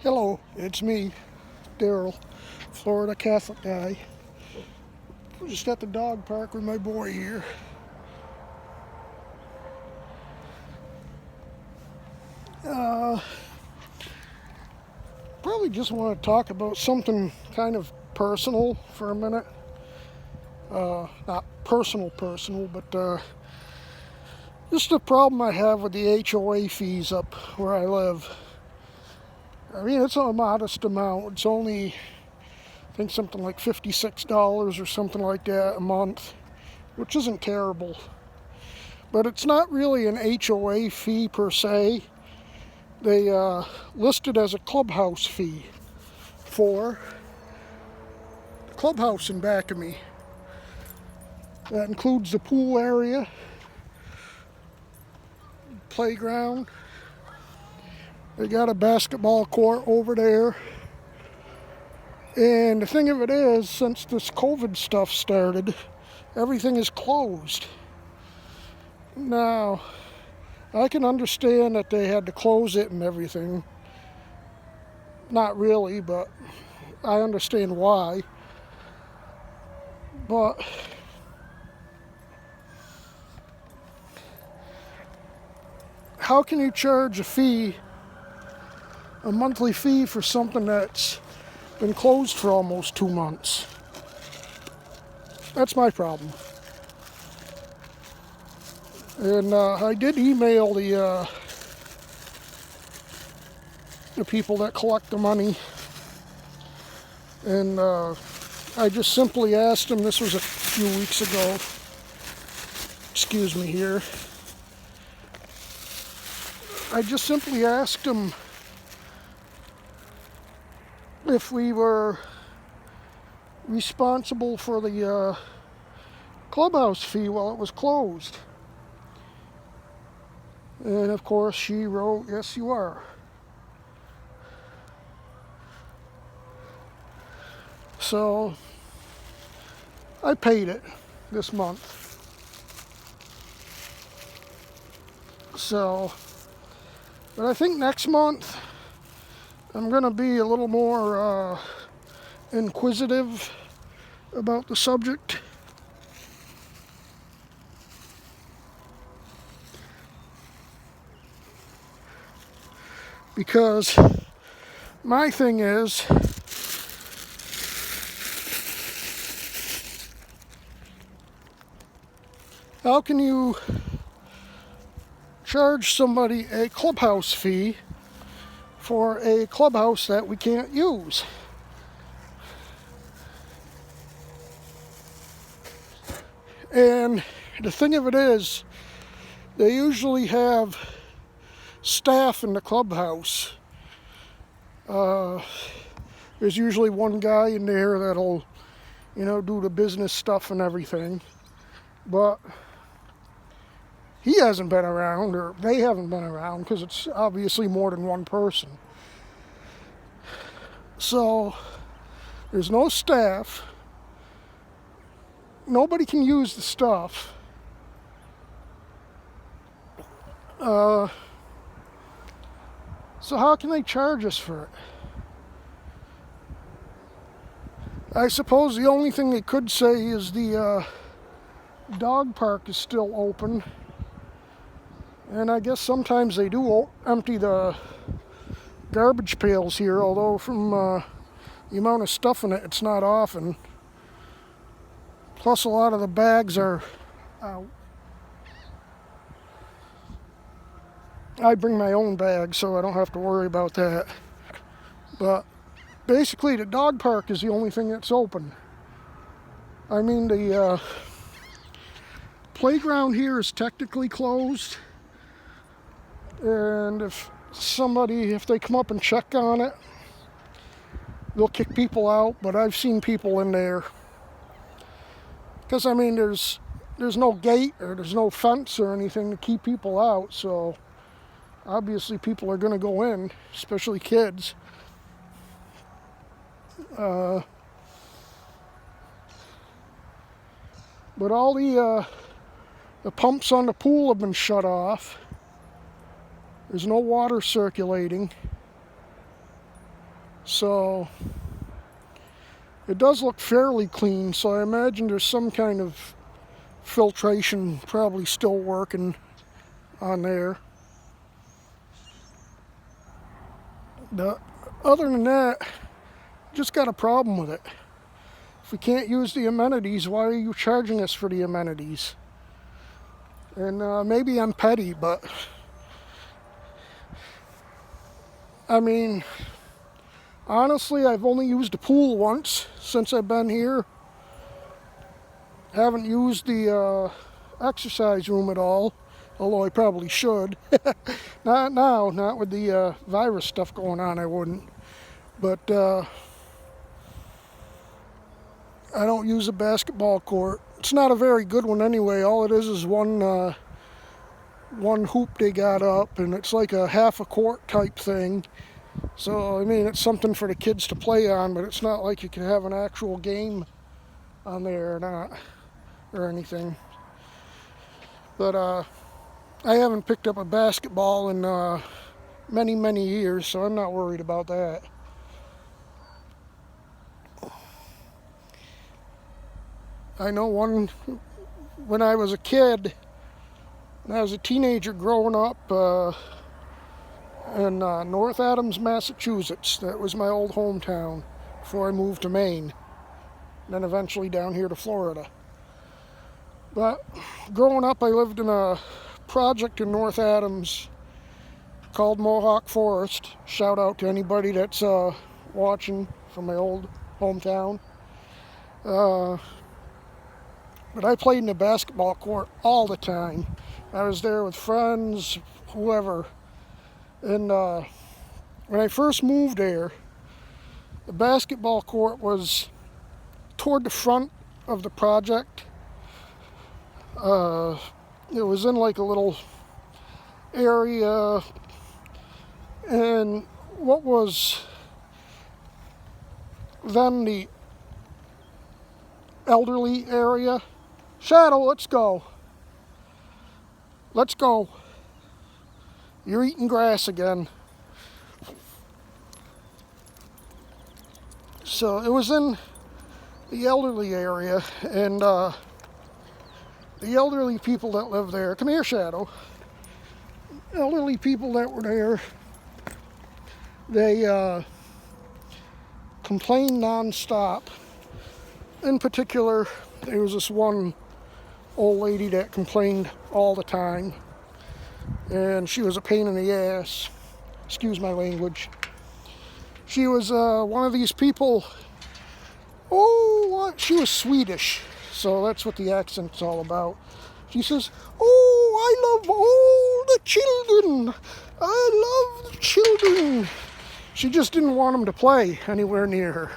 Hello, it's me, Daryl, Florida Catholic guy. We're just at the dog park with my boy here. Uh, Probably just want to talk about something kind of personal for a minute. Not personal, but just a problem I have with the HOA fees up where I live. I mean, it's a modest amount. It's only, I think, something like $56 or something like that a month, which isn't terrible. But it's not really an HOA fee per se. They list it as a clubhouse fee for the clubhouse in back of me. That includes the pool area, playground. They got a basketball court over there. And the thing of it is, since this COVID stuff started, everything is closed. Now, I can understand that they had to close it and everything. Not really, but I understand why. But how can you charge a monthly fee for something that's been closed for almost 2 months? That's my problem. And I did email the people that collect the money, and I just simply asked them. This was a few weeks ago. Excuse me here. I just simply asked them if we were responsible for the clubhouse fee while it was closed. And of course she wrote, "Yes, you are." So I paid it this month. But I think next month I'm going to be a little more inquisitive about the subject. Because my thing is, how can you charge somebody a clubhouse fee for a clubhouse that we can't use? And the thing of it is, they usually have staff in the clubhouse. There's usually one guy in there that'll, do the business stuff and everything. But he hasn't been around, or they haven't been around, because it's obviously more than one person. So there's no staff. Nobody can use the stuff. So how can they charge us for it? I suppose the only thing they could say is the dog park is still open. And I guess sometimes they do empty the garbage pails here, although from the amount of stuff in it, it's not often. Plus a lot of the bags are out. I bring my own bag, so I don't have to worry about that. But basically, the dog park is the only thing that's open. I mean, the playground here is technically closed. And if they come up and check on it, they'll kick people out. But I've seen people in there. Because, I mean, there's no gate or there's no fence or anything to keep people out, so obviously people are going to go in, especially kids. But all the pumps on the pool have been shut off. There's no water circulating. So it does look fairly clean, so I imagine there's some kind of filtration probably still working on there. Other than that, just got a problem with it. If we can't use the amenities, why are you charging us for the amenities? And maybe I'm petty, but I mean, honestly, I've only used the pool once since I've been here. Haven't used the exercise room at all, although I probably should. Not now, not with the virus stuff going on, I wouldn't. But I don't use a basketball court. It's not a very good one anyway. All it is one hoop they got up, and it's like a half a court type thing. So, I mean, it's something for the kids to play on, but it's not like you can have an actual game on there or not, or anything. But I haven't picked up a basketball in many, many years, so I'm not worried about that. I know when I was a kid, when I was a teenager growing up in North Adams, Massachusetts. That was my old hometown before I moved to Maine, and then eventually down here to Florida. But growing up, I lived in a project in North Adams called Mohawk Forest. Shout out to anybody that's watching from my old hometown. But I played in the basketball court all the time. I was there with friends, whoever. And when I first moved there, the basketball court was toward the front of the project. It was in like a little area, and what was then the elderly area. Shadow, let's go. Let's go. You're eating grass again. So it was in the elderly area, and the elderly people that live there, come here, Shadow. Elderly people that were there, they complained nonstop. In particular, there was this one old lady that complained all the time, and she was a pain in the ass. Excuse my language. She was one of these people. She was Swedish, so that's what the accent's all about. She says, "Oh, I love all the children. I love the children." She just didn't want them to play anywhere near her.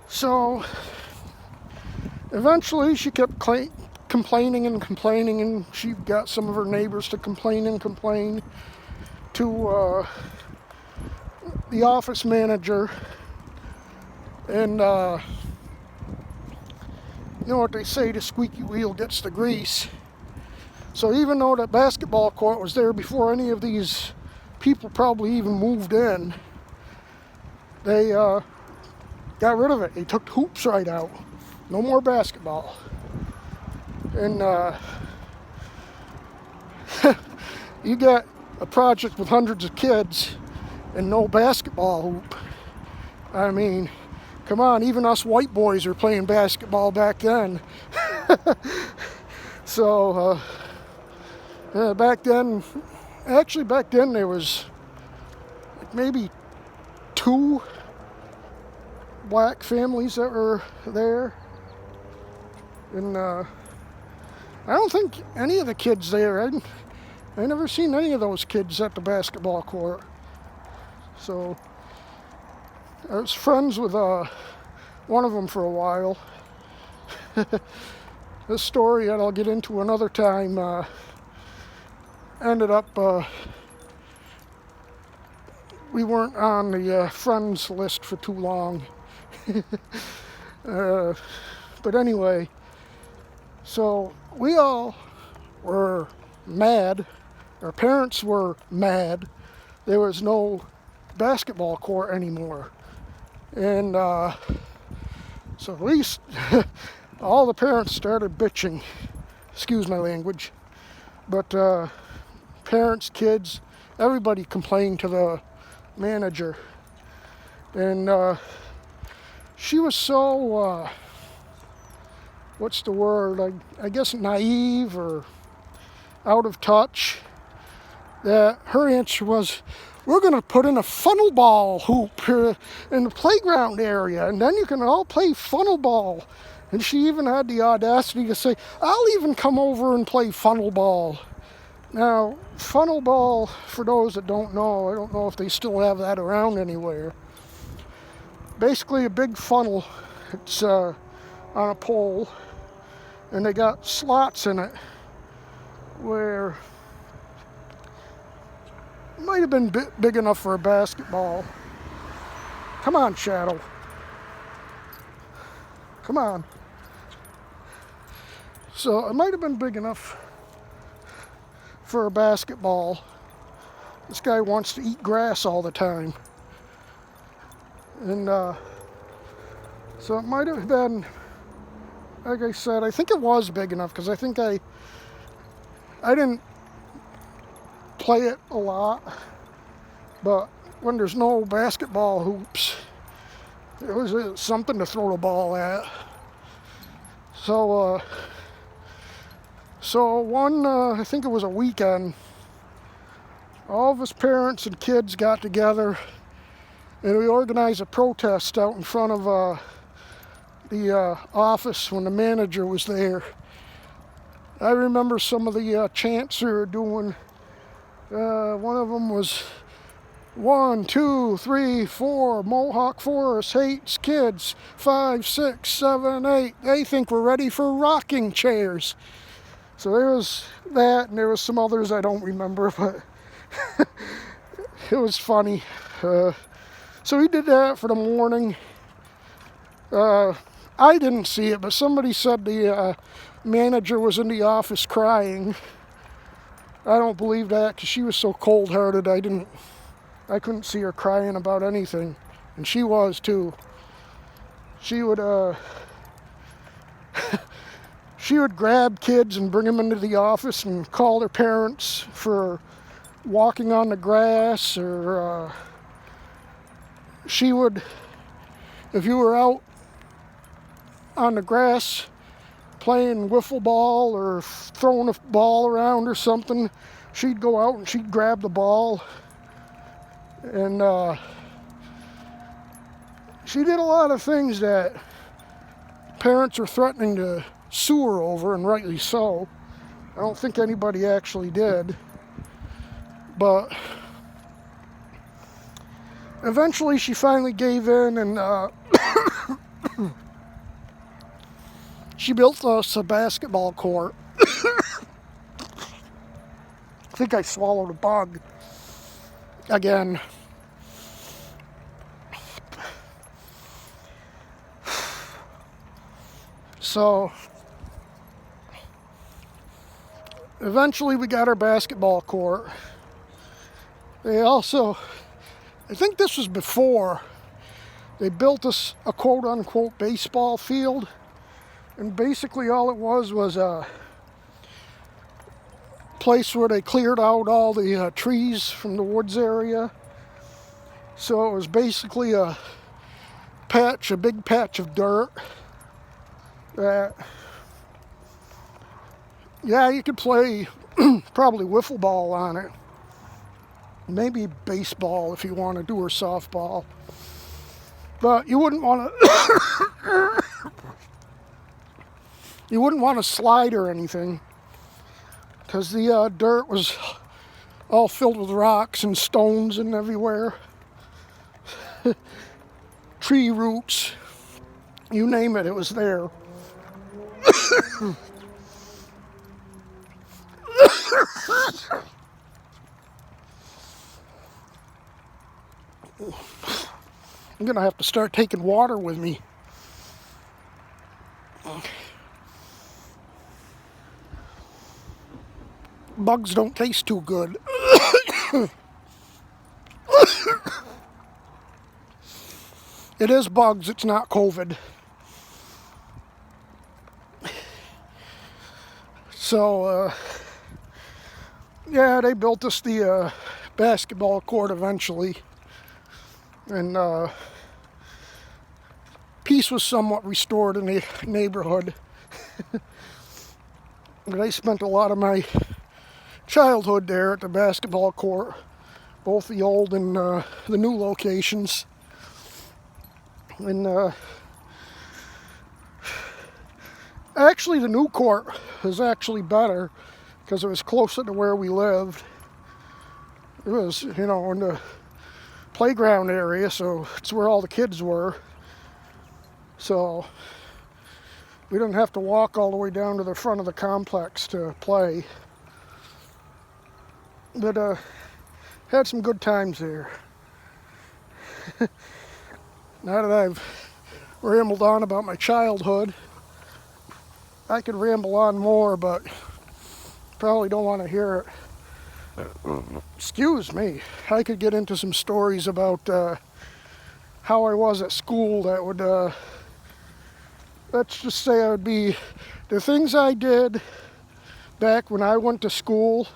So eventually she kept complaining, and she got some of her neighbors to complain to the office manager. And you know what they say, the squeaky wheel gets the grease. So even though that basketball court was there before any of these people probably even moved in, they got rid of it. They took the hoops right out. No more basketball. And you got a project with hundreds of kids and no basketball hoop. I mean, come on, even us white boys were playing basketball back then. So, back then there was maybe 2 black families that were there. And I don't think any of the kids there, I never seen any of those kids at the basketball court. So I was friends with one of them for a while. This story that I'll get into another time ended up, we weren't on the friends list for too long. But anyway, so we all were mad. Our parents were mad. There was no basketball court anymore. And so at least all the parents started bitching. Excuse my language. But parents, kids, everybody complained to the manager. And she was so, what's the word? I guess naive or out of touch, that her answer was, we're going to put in a funnel ball hoop in the playground area, and then you can all play funnel ball. And she even had the audacity to say, I'll even come over and play funnel ball. Now, funnel ball, for those that don't know, I don't know if they still have that around anywhere. Basically a big funnel. It's on a pole, and they got slots in it where it might have been big enough for a basketball. Come on, Shadow. Come on. So it might have been big enough for a basketball. This guy wants to eat grass all the time. And so it might have been, like I said, I think it was big enough, because I think I didn't play it a lot, but when there's no basketball hoops, it was something to throw the ball at. So one, I think it was a weekend, all of us parents and kids got together, and we organized a protest out in front of the office when the manager was there. I remember some of the chants we were doing. One of them was 1, 2, 3, 4, Mohawk Forest hates kids. 5, 6, 7, 8. They think we're ready for rocking chairs. So there was that, and there was some others I don't remember, but it was funny. So we did that for the morning. I didn't see it, but somebody said the manager was in the office crying. I don't believe that, because she was so cold-hearted. I couldn't see her crying about anything, and she was too. She would she would grab kids and bring them into the office and call their parents for walking on the grass, or she would, if you were out on the grass playing wiffle ball or throwing a ball around or something, she'd go out and she'd grab the ball. And she did a lot of things that parents were threatening to sue her over, and rightly so. I don't think anybody actually did. But eventually she finally gave in, and she built us a basketball court. I think I swallowed a bug again. So eventually we got our basketball court. They also, I think this was before, they built us a quote-unquote baseball field. And basically all it was a place where they cleared out all the trees from the woods area. So it was basically a big patch of dirt that, yeah, you could play probably wiffle ball on it. Maybe baseball if you want to do, or softball. But you wouldn't want to you wouldn't want to slide or anything, because the dirt was all filled with rocks and stones and everywhere. Tree roots, you name it, it was there. I'm gonna have to start taking water with me. Bugs don't taste too good. It is bugs, it's not COVID. So, yeah, they built us the basketball court eventually. And peace was somewhat restored in the neighborhood. But I spent a lot of my childhood there at the basketball court, both the old and the new locations. And actually the new court was actually better because it was closer to where we lived. It was, in the playground area, so it's where all the kids were. So we didn't have to walk all the way down to the front of the complex to play. But had some good times there. Now that I've rambled on about my childhood, I could ramble on more, but probably don't want to hear it. Excuse me. I could get into some stories about how I was at school that would, let's just say, I would be the things I did back when I went to school.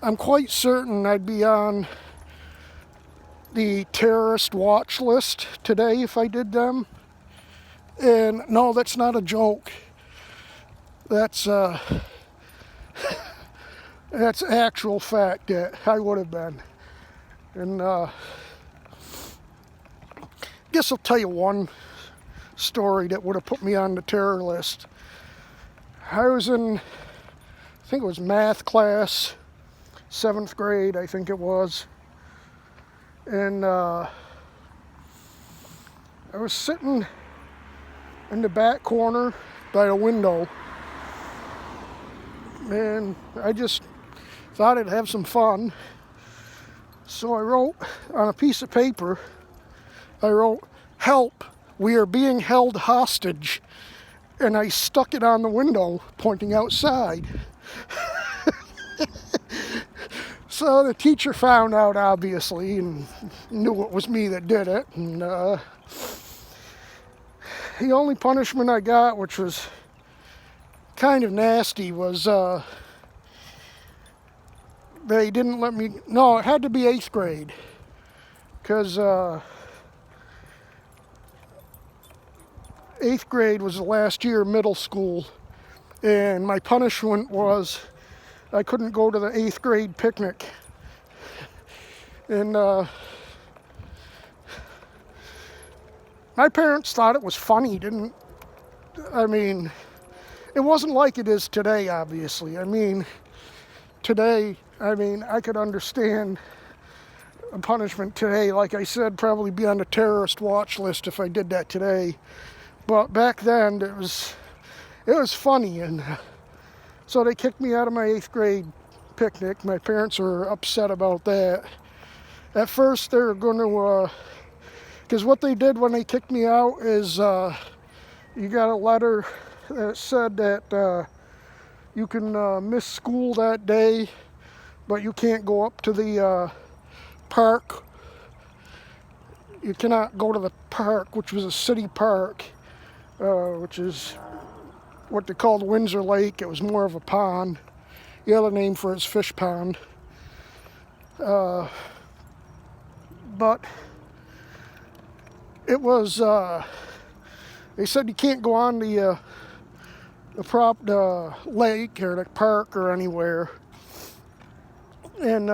I'm quite certain I'd be on the terrorist watch list today if I did them. And no, that's not a joke. That's that's actual fact that I would have been. And guess I'll tell you one story that would have put me on the terror list. I was in, I think it was math class, 7th grade, I think it was. And I was sitting in the back corner by a window, and I just thought I'd have some fun. So I wrote on a piece of paper, I wrote, "Help, we are being held hostage." And I stuck it on the window, pointing outside. So the teacher found out, obviously, and knew it was me that did it. And the only punishment I got, which was kind of nasty, was they didn't let me, no, it had to be 8th grade. Because 8th grade was the last year of middle school. And my punishment was I couldn't go to the 8th grade picnic. And my parents thought it was funny, it wasn't like it is today, obviously. Today, I could understand a punishment today. Like I said, probably be on the terrorist watch list if I did that today. But back then, it was funny, and so they kicked me out of my 8th grade picnic. My parents were upset about that. At first, they were going to, because what they did when they kicked me out is you got a letter that said that you can miss school that day, but you can't go up to the park. You cannot go to the park, which was a city park, which is what they called Windsor Lake. It was more of a pond. The other name for it is fish pond. But it was, they said you can't go on the lake or the park or anywhere. And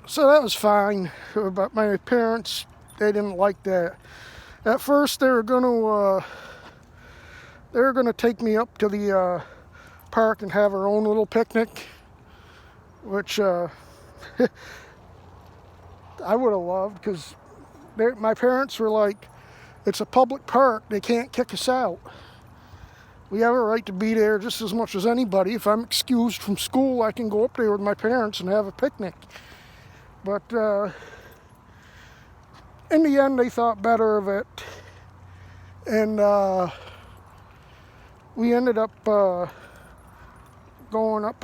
so that was fine. But my parents, they didn't like that. At first, they were going to take me up to the park and have our own little picnic, which I would have loved, because my parents were like, "It's a public park, they can't kick us out. We have a right to be there just as much as anybody. If I'm excused from school, I can go up there with my parents and have a picnic." But in the end, they thought better of it, and we ended up going up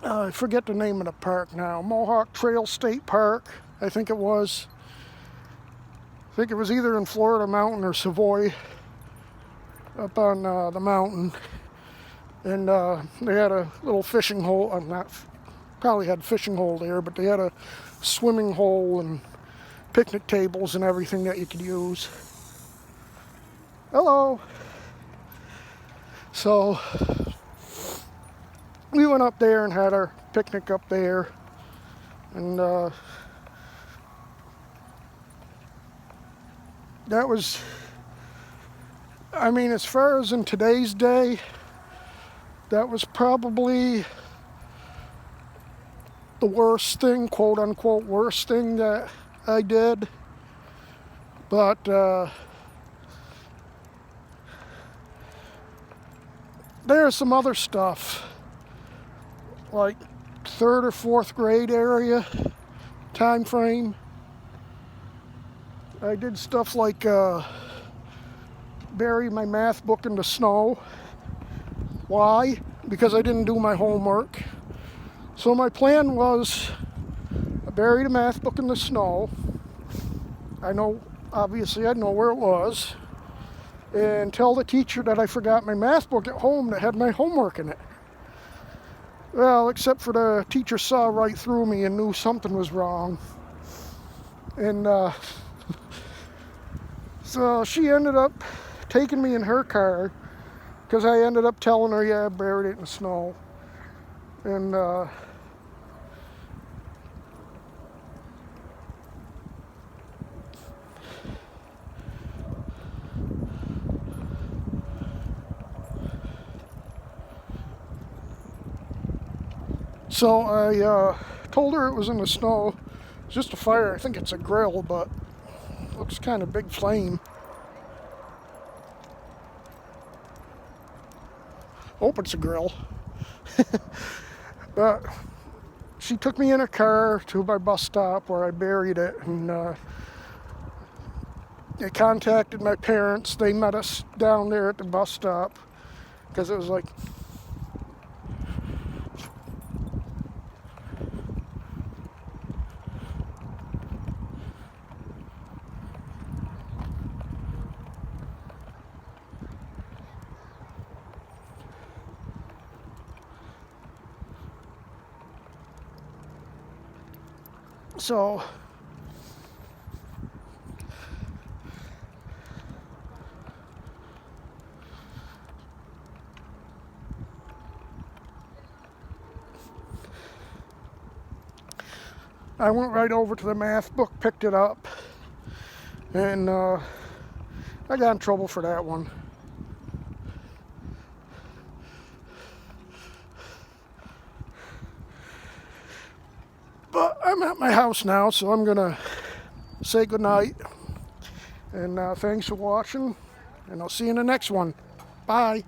I forget the name of the park now. Mohawk Trail State Park, I think it was. I think it was either in Florida Mountain or Savoy, up on the mountain. And they had a little fishing hole. Probably had fishing hole there, but they had a swimming hole and picnic tables and everything that you could use. Hello. So we went up there and had our picnic up there, and that was, I mean, as far as in today's day, that was probably the worst thing, quote unquote, worst thing that I did. But there's some other stuff, like 3rd or 4th grade area time frame. I did stuff like bury my math book in the snow. Why? Because I didn't do my homework. So my plan was, I buried a math book in the snow. Obviously I know where it was. And tell the teacher that I forgot my math book at home that had my homework in it. Well, except for the teacher saw right through me and knew something was wrong. And so she ended up taking me in her car, because I ended up telling her, yeah, I buried it in the snow. And so I told her it was in the snow. It's just a fire. I think it's a grill, but it looks kind of big flame. Hope it's a grill. But she took me in her car to my bus stop where I buried it, and they contacted my parents. They met us down there at the bus stop, because it was like, so I went right over to the math book, picked it up, and I got in trouble for that one. But I'm at my house now, so I'm gonna say goodnight, and thanks for watching, and I'll see you in the next one. Bye.